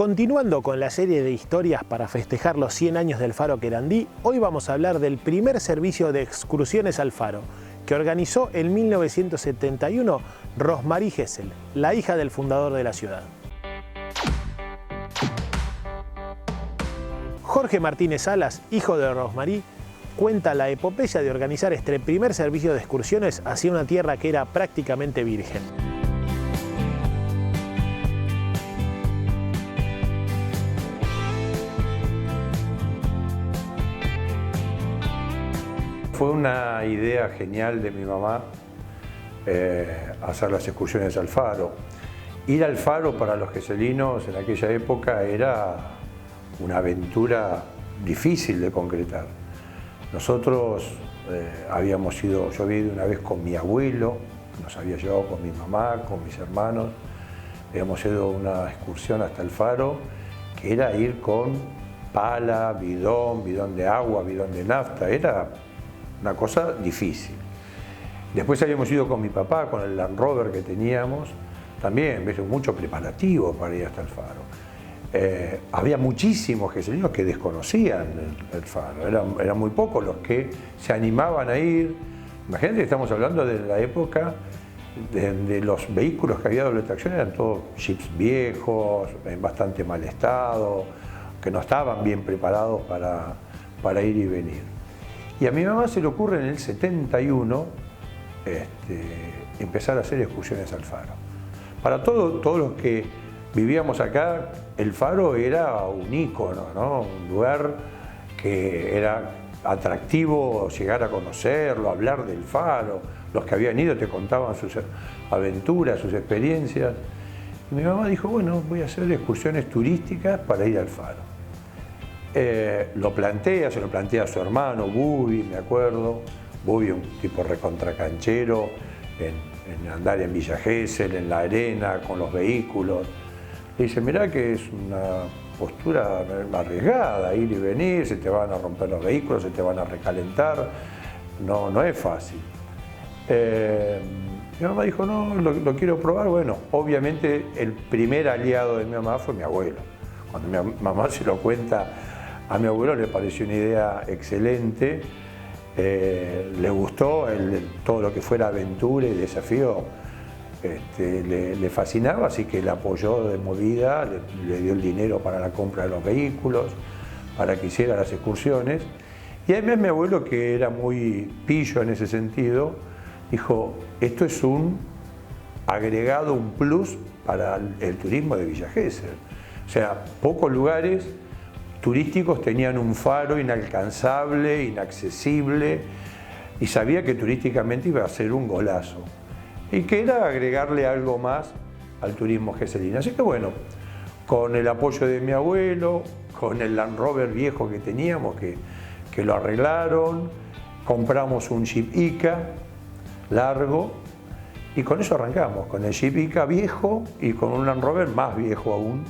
Continuando con la serie de historias para festejar los 100 años del Faro Querandí, hoy vamos a hablar del primer servicio de excursiones al faro, que organizó en 1971 Rosmarie Gesell, la hija del fundador de la ciudad. Jorge Martínez Salas, hijo de Rosmarie, cuenta la epopeya de organizar este primer servicio de excursiones hacia una tierra que era prácticamente virgen. Fue una idea genial de mi mamá hacer las excursiones al faro. Ir al faro para los geselinos en aquella época era una aventura difícil de concretar. Nosotros yo había ido una vez con mi abuelo, nos había llevado con mi mamá, con mis hermanos. Habíamos ido a una excursión hasta el faro, que era ir con pala, bidón de agua, bidón de nafta. Era una cosa difícil. Después habíamos ido con mi papá, con el Land Rover que teníamos, también, mucho preparativo para ir hasta el faro. Había muchísimos geselinos que desconocían el faro, eran muy pocos los que se animaban a ir. Imagínate que estamos hablando de la época de los vehículos que había de doble tracción, eran todos jeeps viejos, en bastante mal estado, que no estaban bien preparados para ir y venir. Y a mi mamá se le ocurre en el 71 empezar a hacer excursiones al faro. Para todos los que vivíamos acá, el faro era un ícono, ¿no? Un lugar que era atractivo llegar a conocerlo, hablar del faro. Los que habían ido te contaban sus aventuras, sus experiencias. Y mi mamá dijo, bueno, voy a hacer excursiones turísticas para ir al faro. Se lo plantea a su hermano, Bubi, me acuerdo. Bubi, un tipo recontracanchero, en andar en Villa Gesell, en la arena, con los vehículos. Le dice, mirá que es una postura arriesgada, ir y venir, se te van a romper los vehículos, se te van a recalentar, no es fácil. Mi mamá dijo, no, lo quiero probar. Bueno, obviamente el primer aliado de mi mamá fue mi abuelo. Cuando mi mamá se lo cuenta a mi abuelo, le pareció una idea excelente, le gustó todo lo que fuera aventura y desafío, le fascinaba, así que le apoyó de movida, le dio el dinero para la compra de los vehículos, para que hiciera las excursiones. Y además mi abuelo, que era muy pillo en ese sentido, dijo, esto es un agregado, un plus para el turismo de Villa Gesell. O sea, pocos lugares turísticos tenían un faro inalcanzable, inaccesible, y sabía que turísticamente iba a ser un golazo. Y que era agregarle algo más al turismo gesellino. Así que bueno, con el apoyo de mi abuelo, con el Land Rover viejo que teníamos, que lo arreglaron, compramos un Jeep Ica largo, y con eso arrancamos, con el Jeep Ica viejo y con un Land Rover más viejo aún.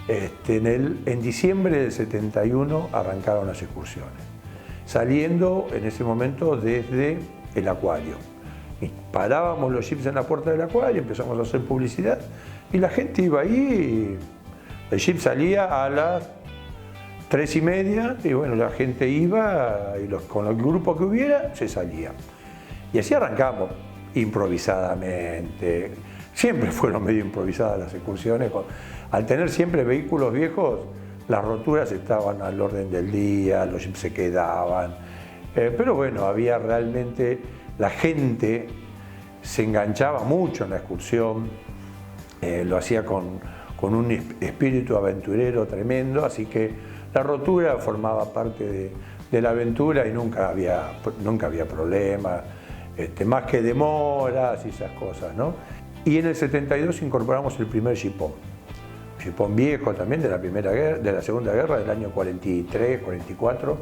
En diciembre del 71 arrancaron las excursiones, saliendo en ese momento desde el acuario. Y parábamos los jeeps en la puerta del acuario, empezamos a hacer publicidad y la gente iba ahí. El jeep salía a las 3:30 y bueno, la gente iba y con el grupo que hubiera se salía. Y así arrancamos, improvisadamente. Siempre fueron medio improvisadas las excursiones. Al tener siempre vehículos viejos, las roturas estaban al orden del día, los jeeps se quedaban. Pero bueno, había realmente, la gente se enganchaba mucho en la excursión, lo hacía con un espíritu aventurero tremendo, así que la rotura formaba parte de la aventura y nunca había problemas, más que demoras y esas cosas, ¿no? Y en el 72 incorporamos el primer jeepón. Jeepón viejo también de la Segunda Guerra, del año 43, 44,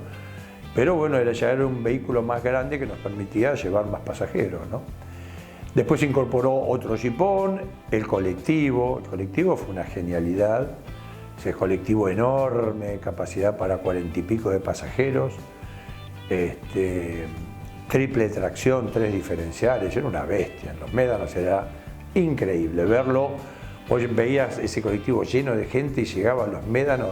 pero bueno, ya era un vehículo más grande que nos permitía llevar más pasajeros, ¿no? Después se incorporó otro jeepón, el colectivo fue una genialidad, ese colectivo enorme, capacidad para 40 y pico de pasajeros, triple tracción, 3 diferenciales, era una bestia, en los médanos era increíble verlo Hoy veías ese colectivo lleno de gente y llegaba a los médanos,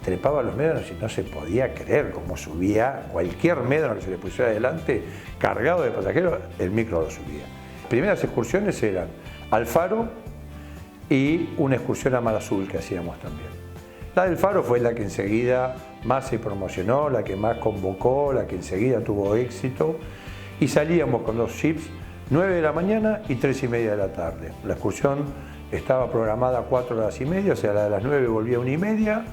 trepaba a los médanos y no se podía creer cómo subía cualquier médano que se le pusiera adelante, cargado de pasajeros, el micro lo subía. Las primeras excursiones eran al Faro y una excursión a Mar Azul que hacíamos también. La del Faro fue la que enseguida más se promocionó, la que más convocó, la que enseguida tuvo éxito, y salíamos con 2 jeeps, 9 de la mañana y 3 y media de la tarde. La excursión estaba programada 4 horas y media, o sea, la de las 9 volvía a 1 y media,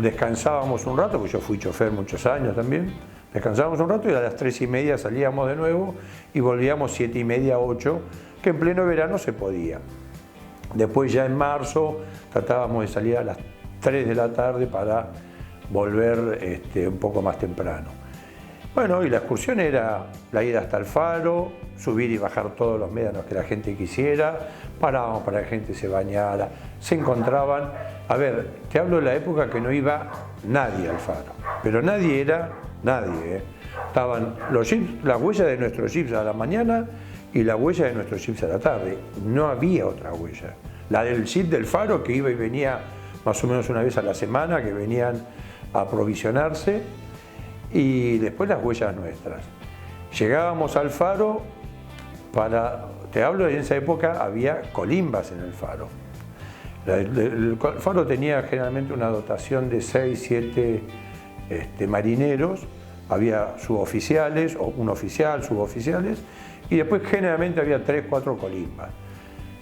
descansábamos un rato, porque yo fui chofer muchos años también, descansábamos un rato y a las 3 y media salíamos de nuevo y volvíamos 7 y media, 8, que en pleno verano se podía. Después ya en marzo tratábamos de salir a las 3 de la tarde para volver un poco más temprano. Bueno, y la excursión era la ida hasta el Faro, subir y bajar todos los médanos que la gente quisiera, parábamos para que la gente se bañara, se encontraban. A ver, te hablo de la época que no iba nadie al Faro, pero nadie era nadie. Estaban los jeeps, las huellas de nuestros jeeps a la mañana y la huella de nuestros jeeps a la tarde. No había otra huella. La del jeep del Faro, que iba y venía más o menos una vez a la semana, que venían a aprovisionarse, y después las huellas nuestras. Llegábamos al Faro te hablo de en esa época había colimbas en el Faro. El Faro tenía generalmente una dotación de 6, 7 marineros, había suboficiales, o un oficial, suboficiales, y después generalmente había 3, 4 colimbas.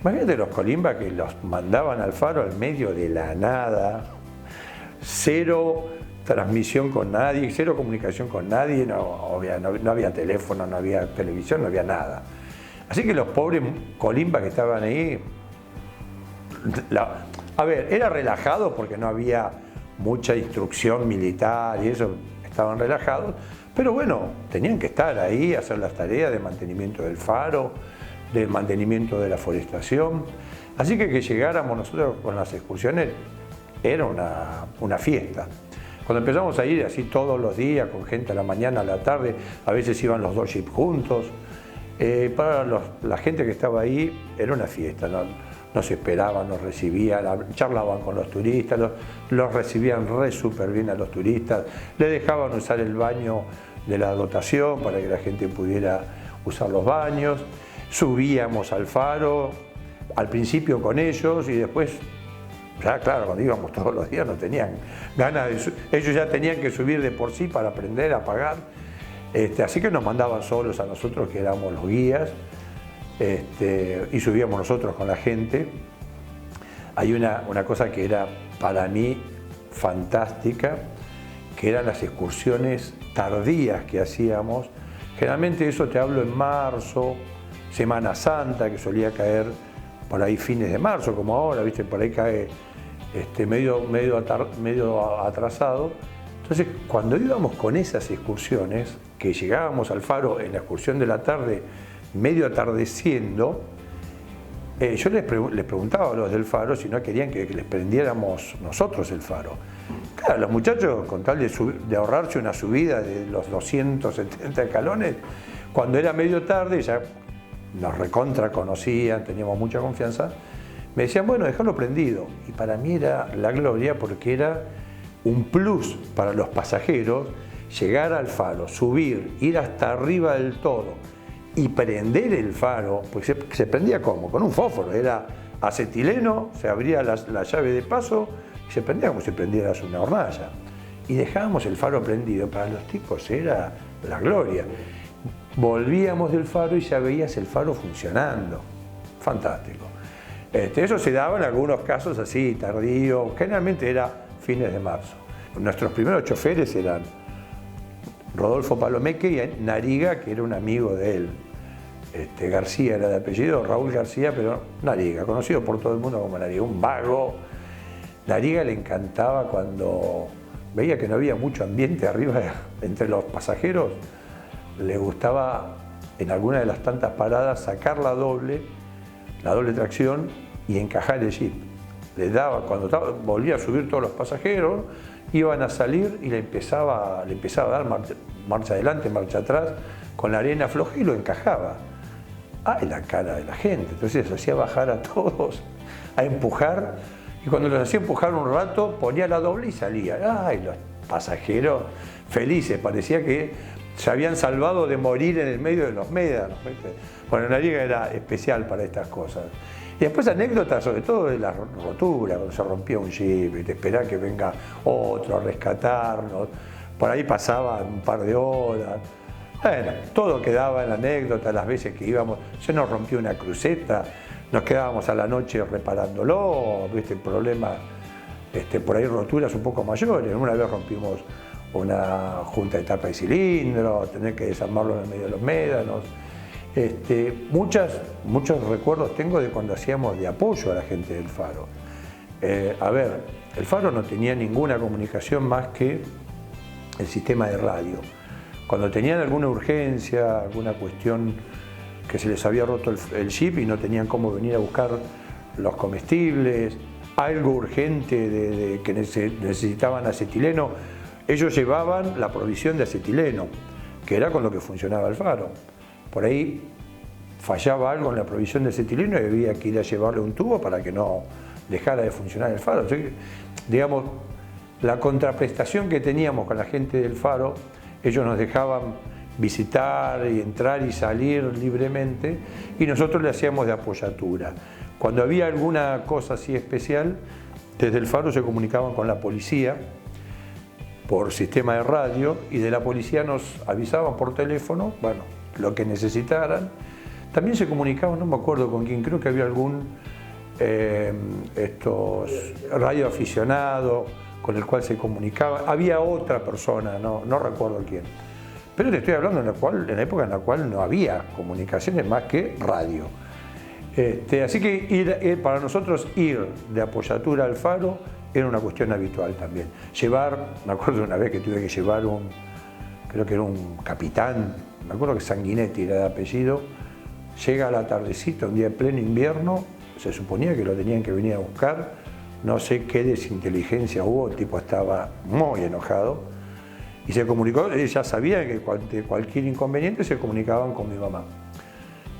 Imagínate los colimbas que los mandaban al Faro al medio de la nada, cero transmisión con nadie, cero comunicación con nadie, no había teléfono, no había televisión, no había nada. Así que los pobres colimbas que estaban ahí, a ver, era relajado porque no había mucha instrucción militar y eso, estaban relajados, pero bueno, tenían que estar ahí, hacer las tareas de mantenimiento del Faro, del mantenimiento de la forestación. Así que llegáramos nosotros con las excursiones era una fiesta. Cuando empezamos a ir así todos los días, con gente a la mañana, a la tarde, a veces iban los 2 jeeps juntos, para la gente que estaba ahí era una fiesta, nos esperaban, nos recibían, charlaban con los turistas, los recibían súper bien a los turistas, les dejaban usar el baño de la dotación para que la gente pudiera usar los baños, subíamos al Faro, al principio con ellos y después, ya claro, cuando íbamos todos los días no tenían ganas de ellos ya tenían que subir de por sí para aprender a pagar, así que nos mandaban solos a nosotros que éramos los guías, y subíamos nosotros con la gente. Hay una cosa que era para mí fantástica, que eran las excursiones tardías que hacíamos. Generalmente eso te hablo en marzo, Semana Santa, que solía caer por ahí fines de marzo, como ahora, ¿viste? Por ahí cae medio atrasado. Entonces, cuando íbamos con esas excursiones, que llegábamos al Faro en la excursión de la tarde, medio atardeciendo, yo les preguntaba a los del Faro si no querían que les prendiéramos nosotros el Faro. Claro, los muchachos, con tal de ahorrarse una subida de los 270 escalones, cuando era medio tarde, ya nos recontra conocían, teníamos mucha confianza, me decían, bueno, dejarlo prendido. Y para mí era la gloria porque era un plus para los pasajeros llegar al Faro, subir, ir hasta arriba del todo y prender el Faro, pues se prendía ¿cómo? Con un fósforo, era acetileno, se abría la llave de paso y se prendía como si prendieras una hornalla. Y dejábamos el Faro prendido, para los tipos era la gloria. Volvíamos del Faro y ya veías el Faro funcionando. Fantástico. Eso se daba en algunos casos así, tardío, generalmente era fines de marzo. Nuestros primeros choferes eran Rodolfo Palomeque y Nariga, que era un amigo de él. García era de apellido, Raúl García, pero Nariga, conocido por todo el mundo como Nariga, un vago. Nariga le encantaba cuando veía que no había mucho ambiente arriba entre los pasajeros, le gustaba en alguna de las tantas paradas sacar la doble tracción y encajar el jeep. Le daba, cuando volvía a subir todos los pasajeros, iban a salir y le empezaba a dar marcha adelante, marcha atrás, con la arena floja y lo encajaba. ¡Ay, la cara de la gente! Entonces hacía bajar a todos a empujar, y cuando los hacía empujar un rato, ponía la doble y salía. ¡Ay! Los pasajeros felices, parecía que se habían salvado de morir en el medio de los médanos. Bueno, Noriega era especial para estas cosas. Y después anécdotas, sobre todo de la rotura, cuando se rompía un jeep, y te esperaba que venga otro a rescatarnos. Por ahí pasaban un par de horas. Bueno, todo quedaba en la anécdota, las veces que íbamos, se nos rompió una cruceta, nos quedábamos a la noche reparándolo, ¿viste? Problemas, por ahí roturas un poco mayores. Una vez rompimos una junta de tapa de cilindro, tener que desarmarlo en el medio de los médanos. Muchos recuerdos tengo de cuando hacíamos de apoyo a la gente del Faro. A ver, el Faro no tenía ninguna comunicación más que el sistema de radio. Cuando tenían alguna urgencia, alguna cuestión que se les había roto el chip y no tenían cómo venir a buscar los comestibles, algo urgente que necesitaban acetileno, ellos llevaban la provisión de acetileno, que era con lo que funcionaba el Faro. Por ahí fallaba algo en la provisión de acetileno y había que ir a llevarle un tubo para que no dejara de funcionar el Faro. O sea, digamos, la contraprestación que teníamos con la gente del Faro, ellos nos dejaban visitar y entrar y salir libremente y nosotros le hacíamos de apoyatura. Cuando había alguna cosa así especial, desde el Faro se comunicaban con la policía por sistema de radio y de la policía nos avisaban por teléfono, bueno, lo que necesitaran. También se comunicaban, no me acuerdo con quién, creo que había algún radio aficionado con el cual se comunicaba. Había otra persona, no recuerdo quién. Pero te estoy hablando en la época en la cual no había comunicaciones más que radio. Así que para nosotros ir de apoyatura al Faro era una cuestión habitual también. Me acuerdo una vez que tuve que llevar creo que era un capitán, me acuerdo que Sanguinetti era de apellido, llega a la tardecita, un día en pleno invierno, se suponía que lo tenían que venir a buscar, no sé qué desinteligencia hubo, el tipo estaba muy enojado y se comunicó, ellos ya sabían que cualquier inconveniente se comunicaban con mi mamá.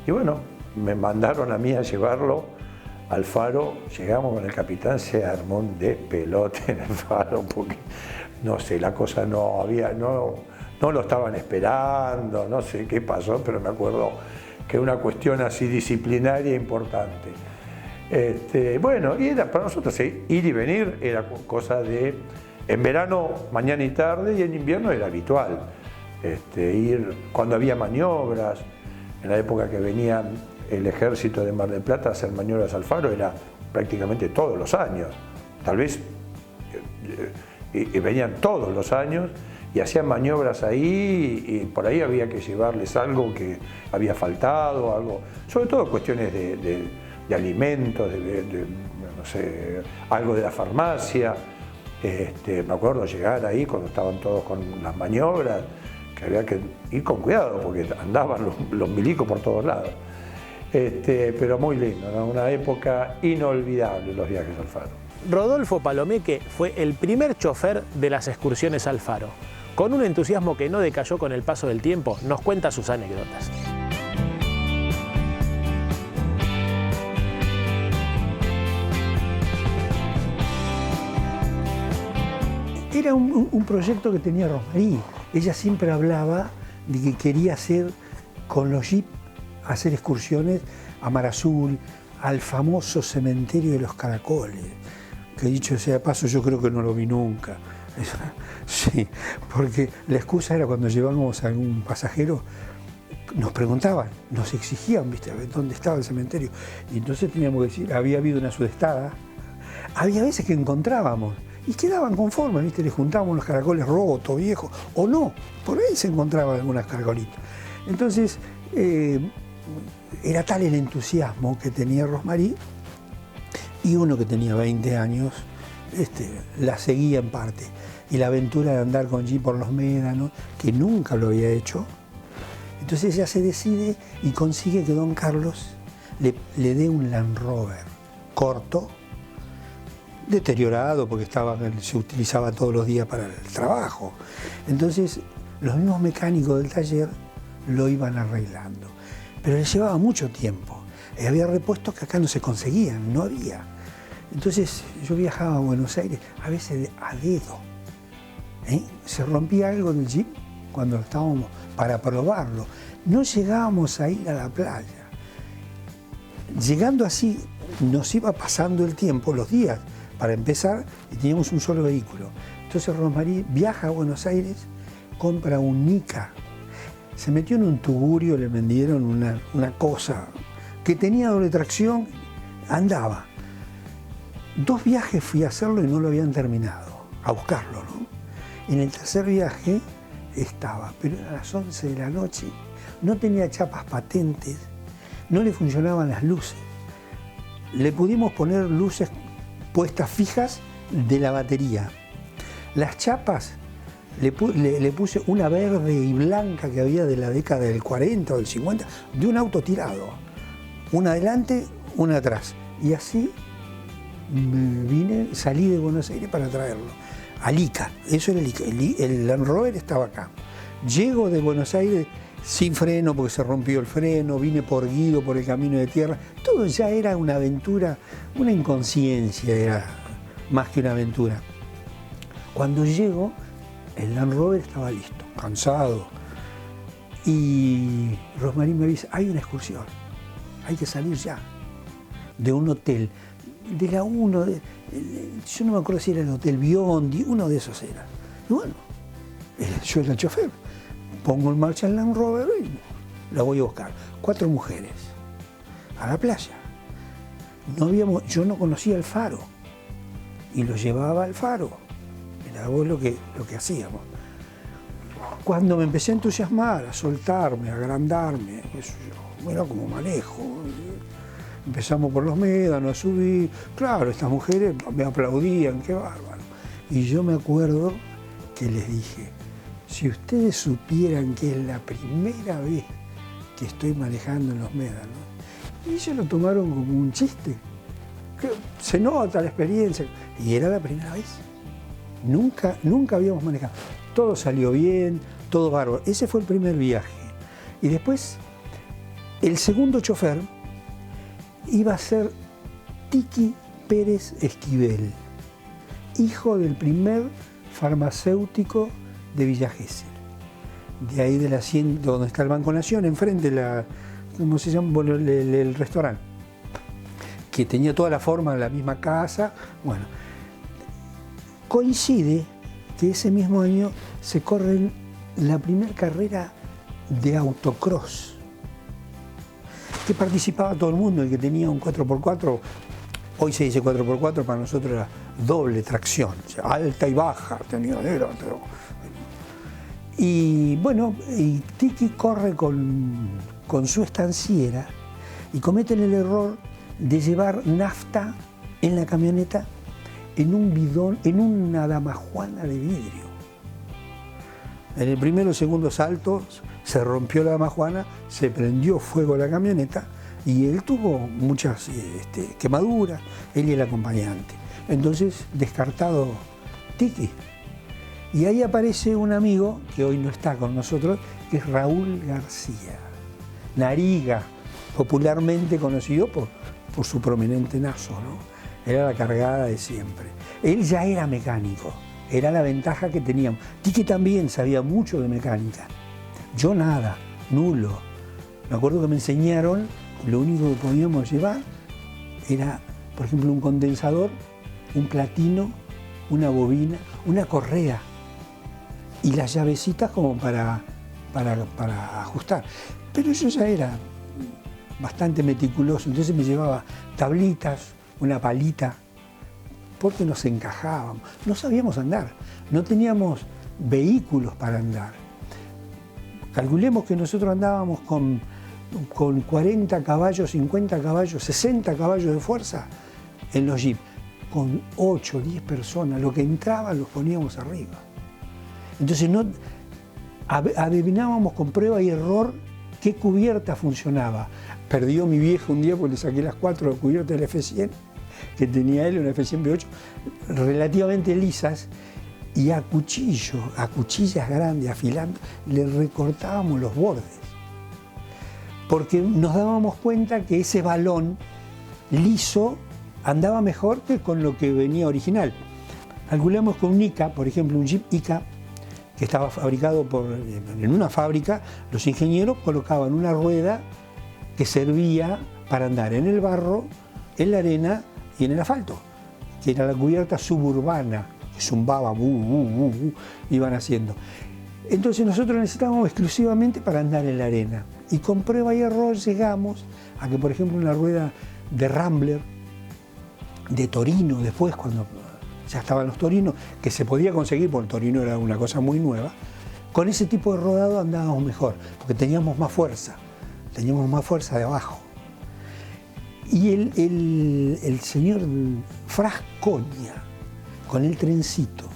Y bueno, me mandaron a mí a llevarlo al Faro, llegamos con el capitán, se armó un despelote en el Faro porque, no sé, la cosa no lo estaban esperando, no sé qué pasó, pero me acuerdo que una cuestión así disciplinaria importante. Bueno, y para nosotros ir y venir era cosa de, en verano mañana y tarde, y en invierno era habitual. Ir cuando había maniobras, en la época que venía el ejército de Mar del Plata a hacer maniobras al Faro, era prácticamente todos los años, tal vez, y venían todos los años y hacían maniobras ahí y por ahí había que llevarles algo que había faltado, algo, sobre todo cuestiones de alimentos, no sé, algo de la farmacia. Me acuerdo llegar ahí cuando estaban todos con las maniobras, que había que ir con cuidado porque andaban los milicos por todos lados. Pero muy lindo, ¿no? Una época inolvidable los viajes al Faro. Rodolfo Palomeque fue el primer chofer de las excursiones al Faro. Con un entusiasmo que no decayó con el paso del tiempo, nos cuenta sus anécdotas. Era un proyecto que tenía Rosmarie. Ella siempre hablaba de que quería hacer con los jeeps, hacer excursiones a Mar Azul, al famoso cementerio de los Caracoles, que dicho sea de paso yo creo que no lo vi nunca. Sí, porque la excusa era cuando llevábamos a algún pasajero, nos preguntaban, nos exigían, ¿viste?, a ver dónde estaba el cementerio. Y entonces teníamos que decir, había habido una sudestada. Había veces que encontrábamos y quedaban conformes, ¿viste? Le juntábamos los caracoles rotos, viejos, o no, por ahí se encontraban algunas caracolitas. Entonces, era tal el entusiasmo que tenía Rosmarie, y uno que tenía 20 años la seguía en parte. Y la aventura de andar con jeep por los médanos, que nunca lo había hecho. Entonces ella se decide y consigue que don Carlos le dé un Land Rover corto, deteriorado porque se utilizaba todos los días para el trabajo. Entonces los mismos mecánicos del taller lo iban arreglando. Pero le llevaba mucho tiempo. Había repuestos que acá no se conseguían, no había. Entonces yo viajaba a Buenos Aires, a veces a dedo. Se rompía algo del Jeep cuando estábamos para probarlo. No llegábamos a ir a la playa. Llegando así, nos iba pasando el tiempo, los días, para empezar, y teníamos un solo vehículo. Entonces Rosmarie viaja a Buenos Aires, compra un Nica, se metió en un tugurio, le vendieron una cosa que tenía doble tracción, andaba. 2 viajes fui a hacerlo y no lo habían terminado, a buscarlo, ¿no? En el tercer viaje estaba, pero era a las 11 de la noche, no tenía chapas patentes, no le funcionaban las luces. Le pudimos poner luces puestas fijas de la batería. Las chapas, le puse una verde y blanca que había de la década del 40 o del 50, de un auto tirado. Una adelante, una atrás. Y así salí de Buenos Aires para traerlo. Al Ica, eso era el Ica. El Land Rover estaba acá. Llego de Buenos Aires sin freno porque se rompió el freno, vine por Guido, por el camino de tierra. Todo ya era una aventura, una inconsciencia, era más que una aventura. Cuando llego, el Land Rover estaba listo, cansado. Y Rosmarie me dice, hay una excursión, hay que salir ya. De un hotel, de la 1, yo no me acuerdo si era el Hotel Biondi, uno de esos era. Y bueno, yo era el chofer. Pongo en marcha el Land Rover y la voy a buscar. 4 mujeres a la playa. Yo no conocía el faro y lo llevaba al faro. Era lo que hacíamos. Cuando me empecé a entusiasmar, a soltarme, a agrandarme, mira cómo manejo. Empezamos por los médanos, a subir. Claro, estas mujeres me aplaudían, qué bárbaro. Y yo me acuerdo que les dije, si ustedes supieran que es la primera vez que estoy manejando en los médanos, y ellos lo tomaron como un chiste, que se nota la experiencia, y era la primera vez. Nunca habíamos manejado. Todo salió bien, todo bárbaro. Ese fue el primer viaje. Y después, el segundo chofer iba a ser Tiki Pérez Esquivel, hijo del primer farmacéutico de Villa Gesell. De ahí de la 100, donde está el Banco Nación, enfrente ¿cómo se llama? Bueno, el restaurante, que tenía toda la forma de la misma casa. Bueno, coincide que ese mismo año se corre la primera carrera de autocross, que participaba todo el mundo, el que tenía un 4x4, hoy se dice 4x4, para nosotros era doble tracción, o sea, alta y baja, y bueno, y Tiki corre con su estanciera y cometen el error de llevar nafta en la camioneta en un bidón, en una damajuana de vidrio. En el primero o segundo salto se rompió la damajuana, se prendió fuego la camioneta y él tuvo muchas quemaduras, él y el acompañante. Entonces, descartado Tiki. Y ahí aparece un amigo, que hoy no está con nosotros, que es Raúl García, Nariga, popularmente conocido por su prominente naso, ¿no? Era la cargada de siempre. Él ya era mecánico, era la ventaja que teníamos. Tiki también sabía mucho de mecánica. Yo nada, nulo. Me acuerdo que me enseñaron, lo único que podíamos llevar era, por ejemplo, un condensador, un platino, una bobina, una correa y las llavecitas como para ajustar. Pero yo ya era bastante meticuloso, entonces me llevaba tablitas, una palita, porque nos encajábamos. No sabíamos andar, no teníamos vehículos para andar. Calculemos que nosotros andábamos con 40 caballos, 50 caballos, 60 caballos de fuerza en los jeeps, con 8 o 10 personas. Lo que entraba los poníamos arriba. Entonces adivinábamos con prueba y error qué cubierta funcionaba. Perdió mi viejo un día porque le saqué las 4 cubiertas del F100, que tenía él, una F100 V8, relativamente lisas, y a cuchillas grandes, afilando, le recortábamos los bordes. Porque nos dábamos cuenta que ese balón liso andaba mejor que con lo que venía original. Calculamos con un Ica, por ejemplo, un Jeep Ica, que estaba fabricado en una fábrica, los ingenieros colocaban una rueda que servía para andar en el barro, en la arena y en el asfalto, que era la cubierta suburbana, que zumbaba, iban haciendo. Entonces nosotros necesitábamos exclusivamente para andar en la arena. Y con prueba y error llegamos a que, por ejemplo, una rueda de Rambler, de Torino, después cuando ya estaban los Torinos, que se podía conseguir, porque el Torino era una cosa muy nueva, con ese tipo de rodado andábamos mejor, porque teníamos más fuerza de abajo. Y el señor Frascoña, con el trencito,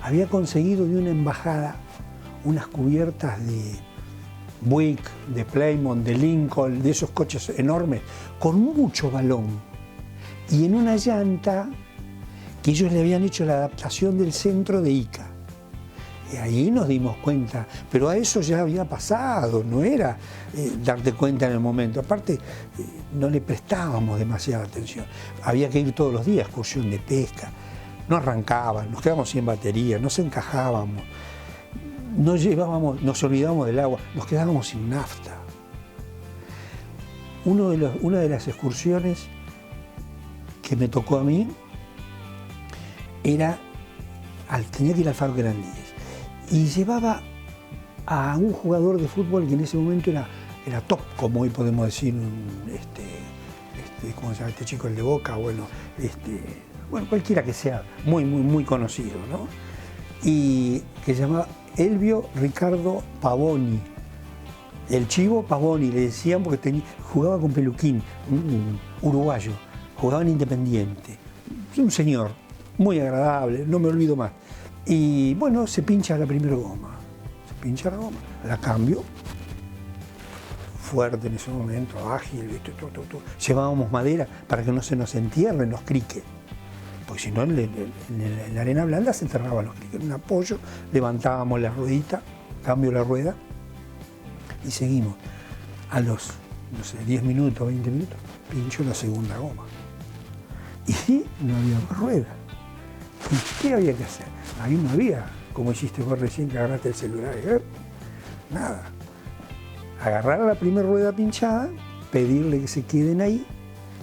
había conseguido de una embajada unas cubiertas de Buick, de Plymouth, de Lincoln, de esos coches enormes, con mucho balón. Y en una llanta que ellos le habían hecho la adaptación del centro de Ica. Y ahí nos dimos cuenta, pero a eso ya había pasado, no era darte cuenta en el momento. Aparte, no le prestábamos demasiada atención. Había que ir todos los días, excursión de pesca. No arrancaban, nos quedábamos sin batería, no se encajábamos. Nos olvidábamos del agua, nos quedábamos sin nafta. Una de las excursiones que me tocó a mí tenía que ir al Faro Querandíes y llevaba a un jugador de fútbol que en ese momento era top, como hoy podemos decir, ¿cómo se llama este chico? El de Boca, bueno, cualquiera que sea, muy conocido, ¿no? Y que se llamaba Elvio Ricardo Pavoni, el Chivo Pavoni, le decían porque jugaba con Peluquín, un uruguayo, jugaba en Independiente, un señor muy agradable, no me olvido más. Y bueno, se pincha la primera goma, la cambio, fuerte en ese momento, ágil, ¿viste? Llevábamos madera para que no se nos entierren los criques, porque si no en la arena blanda se enterraban los criques. En un apoyo levantábamos la ruedita, cambio la rueda y seguimos. A los, 10 minutos, 20 minutos, pincho la segunda goma. Y no había más rueda. ¿Y qué había que hacer? Ahí no había, como hiciste vos recién, que agarraste el celular. Nada. Agarrar la primera rueda pinchada, pedirle que se queden ahí,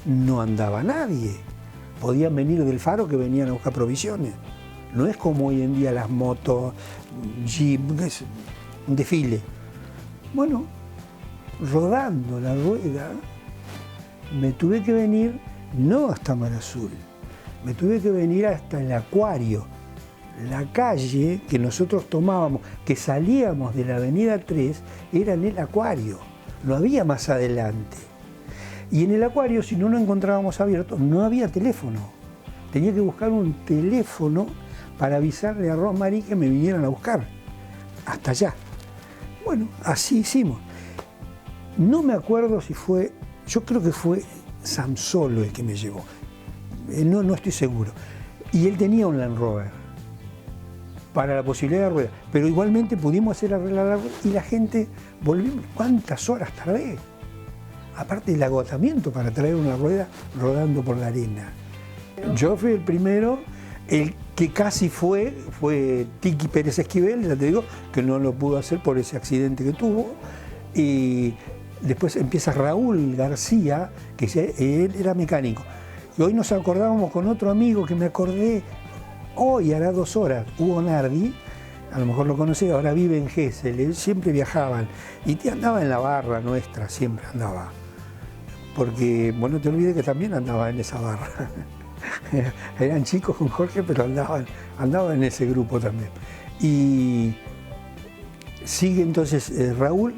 no andaba nadie. Podían venir del Faro que venían a buscar provisiones. No es como hoy en día las motos, jeep, es un desfile. Bueno, rodando la rueda, me tuve que venir no hasta Mar Azul, me tuve que venir hasta el Acuario. La calle que nosotros tomábamos, que salíamos de la Avenida 3, era en el Acuario, no había más adelante. Y en el Acuario, si no lo encontrábamos abierto, no había teléfono. Tenía que buscar un teléfono para avisarle a Rosmarie que me vinieran a buscar, hasta allá. Bueno, así hicimos. No me acuerdo si fue, yo creo que fue Samsolo el que me llevó, no estoy seguro. Y él tenía un Land Rover para la posibilidad de rueda, pero igualmente pudimos hacer arreglar la rueda y la gente volvió. ¿Cuántas horas tardé? Aparte del agotamiento para traer una rueda rodando por la arena. Yo fui el primero, el que casi fue Tiki Pérez Esquivel, ya te digo, que no lo pudo hacer por ese accidente que tuvo. Y después empieza Raúl García, que él era mecánico. Y hoy nos acordábamos con otro amigo que me acordé, hoy hará 2 horas, Hugo Nardi, a lo mejor lo conocí, ahora vive en Gesell, siempre viajaban. Y andaba en la barra nuestra, siempre andaba. Porque, bueno, no te olvides que también andaba en esa barra. Eran chicos con Jorge, pero andaba en ese grupo también. Y sigue entonces Raúl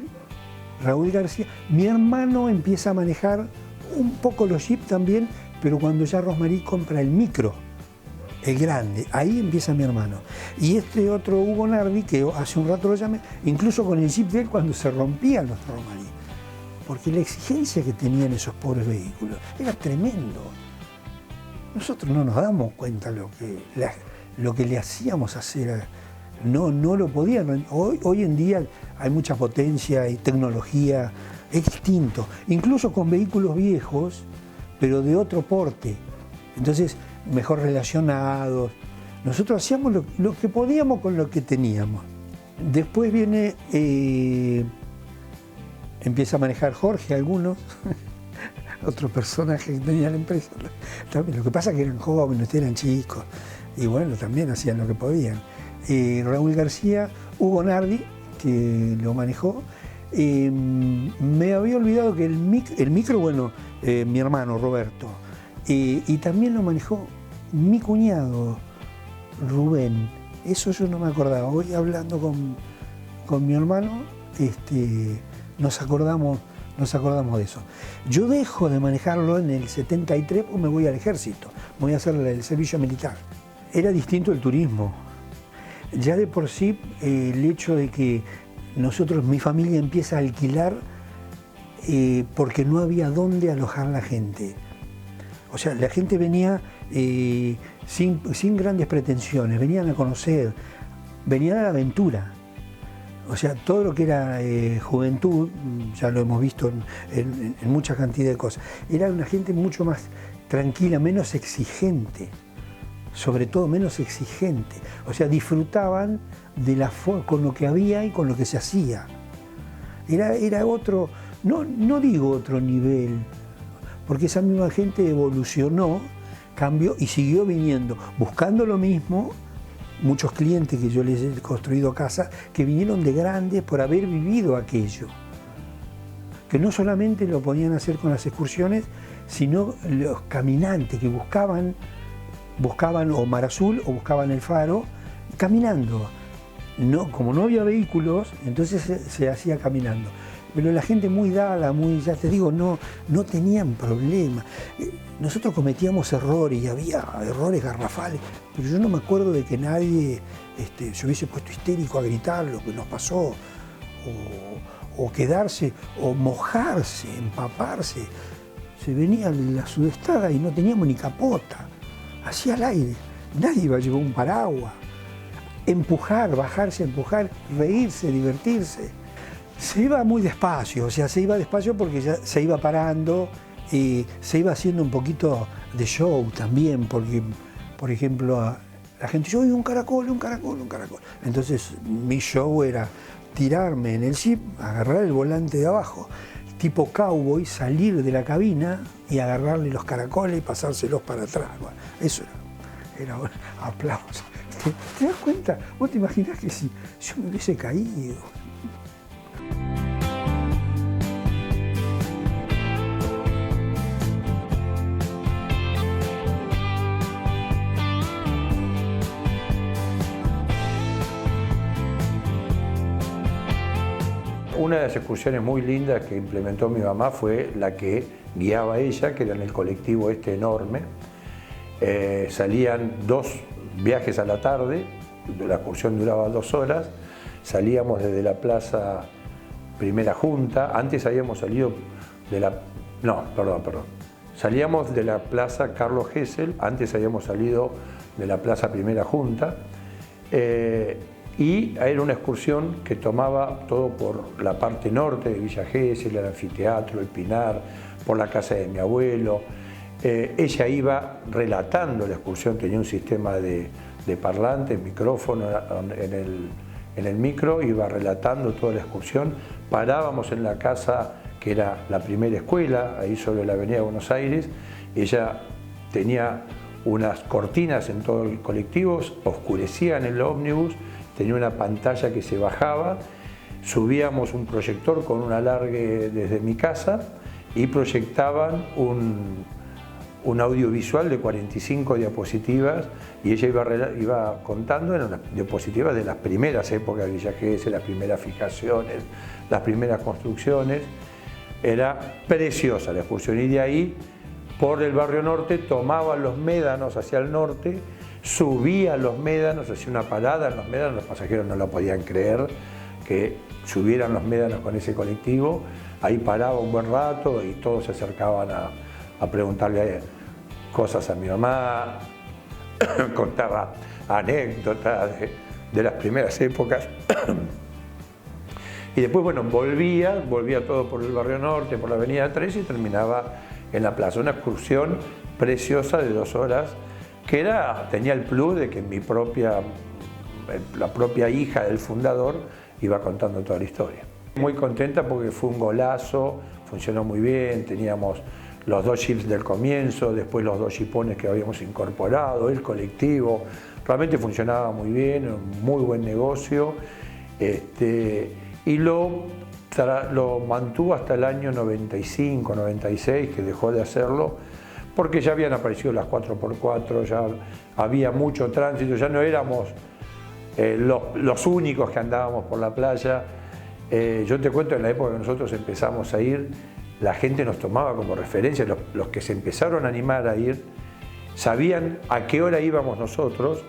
García. Mi hermano empieza a manejar un poco los jeep también, pero cuando ya Rosmarie compra el micro, el grande, ahí empieza mi hermano. Y este otro Hugo Nardi, que hace un rato lo llamé, incluso con el jeep de él cuando se rompían los Rosmarie. Porque la exigencia que tenían esos pobres vehículos era tremendo. Nosotros no nos damos cuenta lo que le hacíamos hacer. No lo podían. Hoy en día hay mucha potencia y tecnología, es distinto. Incluso con vehículos viejos, pero de otro porte. Entonces, mejor relacionados. Nosotros hacíamos lo que podíamos con lo que teníamos. Después viene, empieza a manejar Jorge, algunos, otro personaje que tenía la empresa. También, lo que pasa es que eran jóvenes, eran chicos, y bueno, también hacían lo que podían. Raúl García, Hugo Nardi, que lo manejó. Me había olvidado que el micro, bueno, mi hermano Roberto, y también lo manejó mi cuñado Rubén. Eso yo no me acordaba. Hoy hablando con mi hermano, nos acordamos de eso. Yo dejo de manejarlo en el 73 porque me voy al ejército, me voy a hacer el servicio militar. Era distinto el turismo. Ya de por sí el hecho de que mi familia empieza a alquilar porque no había dónde alojar la gente. O sea, la gente venía sin grandes pretensiones, venían a conocer, venían a la aventura. O sea, todo lo que era juventud, ya lo hemos visto en mucha cantidad de cosas, era una gente mucho más tranquila, menos exigente, sobre todo menos exigente. O sea, disfrutaban con lo que había y con lo que se hacía. Era otro, no digo otro nivel, porque esa misma gente evolucionó, cambió y siguió viniendo, buscando lo mismo. Muchos clientes que yo les he construido casas que vinieron de grandes por haber vivido aquello. Que no solamente lo podían hacer con las excursiones, sino los caminantes que buscaban o Mar Azul o buscaban el faro caminando. Como no había vehículos, entonces se hacía caminando. Pero la gente muy dada, ya te digo, no tenían problema. Nosotros cometíamos errores y había errores garrafales, pero yo no me acuerdo de que nadie se hubiese puesto histérico a gritar lo que nos pasó, o quedarse, o mojarse, empaparse. Se venía la sudestada y no teníamos ni capota, hacía el aire, nadie iba a llevar un paraguas. Empujar, bajarse, empujar, reírse, divertirse. Se iba muy despacio, o sea, se iba despacio porque ya se iba parando y se iba haciendo un poquito de show también, porque, por ejemplo, la gente dice, un caracol, un caracol, un caracol. Entonces, mi show era tirarme en el jeep, agarrar el volante de abajo, tipo cowboy, salir de la cabina y agarrarle los caracoles y pasárselos para atrás. Bueno, eso era aplausos. ¿Te das cuenta? ¿Vos te imaginás que si yo me hubiese caído? Una de las excursiones muy lindas que implementó mi mamá fue la que guiaba ella, que era en el colectivo enorme. Salían 2 viajes a la tarde, la excursión duraba 2 horas, salíamos desde la Plaza Primera Junta, antes habíamos salido de la... No, perdón. Salíamos de la Plaza Carlos Gesell, antes habíamos salido de la Plaza Primera Junta, y era una excursión que tomaba todo por la parte norte de Villa Gesell, el anfiteatro, el Pinar, por la casa de mi abuelo. Ella iba relatando la excursión, tenía un sistema de parlantes, micrófono en el micro, iba relatando toda la excursión. Parábamos en la casa que era la primera escuela, ahí sobre la avenida de Buenos Aires. Ella tenía unas cortinas en todo el colectivo, oscurecían el ómnibus, tenía una pantalla que se bajaba, subíamos un proyector con un alargue desde mi casa y proyectaban un audiovisual de 45 diapositivas y ella iba contando en unas diapositivas de las primeras épocas de Villa Gesell, las primeras fijaciones, las primeras construcciones. Era preciosa la excursión y de ahí, por el barrio norte, tomaban los médanos hacia el norte, subían los médanos, hacía una parada en los médanos, los pasajeros no lo podían creer que subieran los médanos con ese colectivo. Ahí paraba un buen rato y todos se acercaban a preguntarle cosas a mi mamá, contaba anécdotas de las primeras épocas. Y después, bueno, volvía todo por el barrio norte, por la avenida 3 y terminaba en la plaza. Una excursión preciosa de 2 horas, que tenía el plus de que la propia hija del fundador iba contando toda la historia. Muy contenta porque fue un golazo, funcionó muy bien, teníamos los 2 jeeps del comienzo, después los 2 jipones que habíamos incorporado, el colectivo, realmente funcionaba muy bien, un muy buen negocio, y lo mantuvo hasta el año 95, 96, que dejó de hacerlo, porque ya habían aparecido las 4x4, ya había mucho tránsito, ya no éramos los únicos que andábamos por la playa. Yo te cuento, en la época que nosotros empezamos a ir, la gente nos tomaba como referencia, los que se empezaron a animar a ir, sabían a qué hora íbamos nosotros,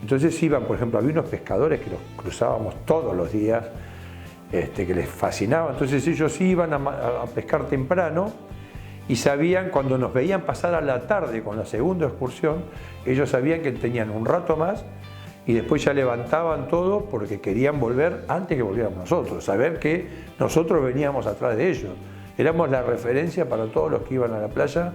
entonces iban, por ejemplo, había unos pescadores que los cruzábamos todos los días, que les fascinaba, entonces ellos iban a pescar temprano y sabían, cuando nos veían pasar a la tarde con la segunda excursión, ellos sabían que tenían un rato más y después ya levantaban todo porque querían volver antes que volviéramos nosotros, saber que nosotros veníamos atrás de ellos. Éramos la referencia para todos los que iban a la playa,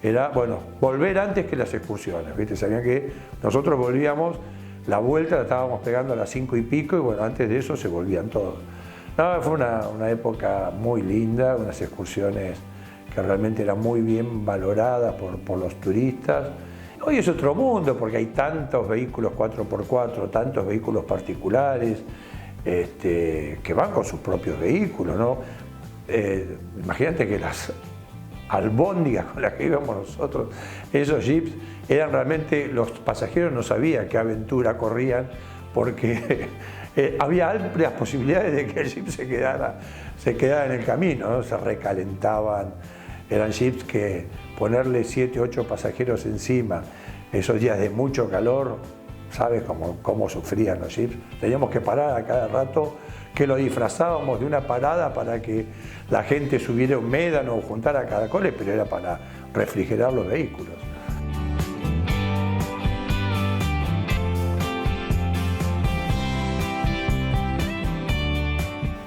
era, bueno, volver antes que las excursiones, ¿viste? Sabían que nosotros volvíamos, la vuelta la estábamos pegando a las 5 y pico y bueno, antes de eso se volvían todos. No, fue una época muy linda, unas excursiones que realmente eran muy bien valoradas por los turistas. Hoy es otro mundo porque hay tantos vehículos 4x4, tantos vehículos particulares que van con sus propios vehículos, ¿no? Imagínate que las albóndigas con las que íbamos nosotros, esos jeeps, eran realmente, los pasajeros no sabían qué aventura corrían porque había amplias posibilidades de que el jeep se quedara en el camino, ¿no? Se recalentaban, eran jeeps que ponerle 7, 8 pasajeros encima, esos días de mucho calor, ¿sabes cómo sufrían los jeeps? Teníamos que parar a cada rato, que lo disfrazábamos de una parada para que la gente subiera un médano o juntara caracoles, pero era para refrigerar los vehículos.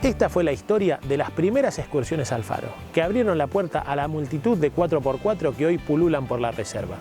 Esta fue la historia de las primeras excursiones al faro, que abrieron la puerta a la multitud de 4x4 que hoy pululan por la reserva.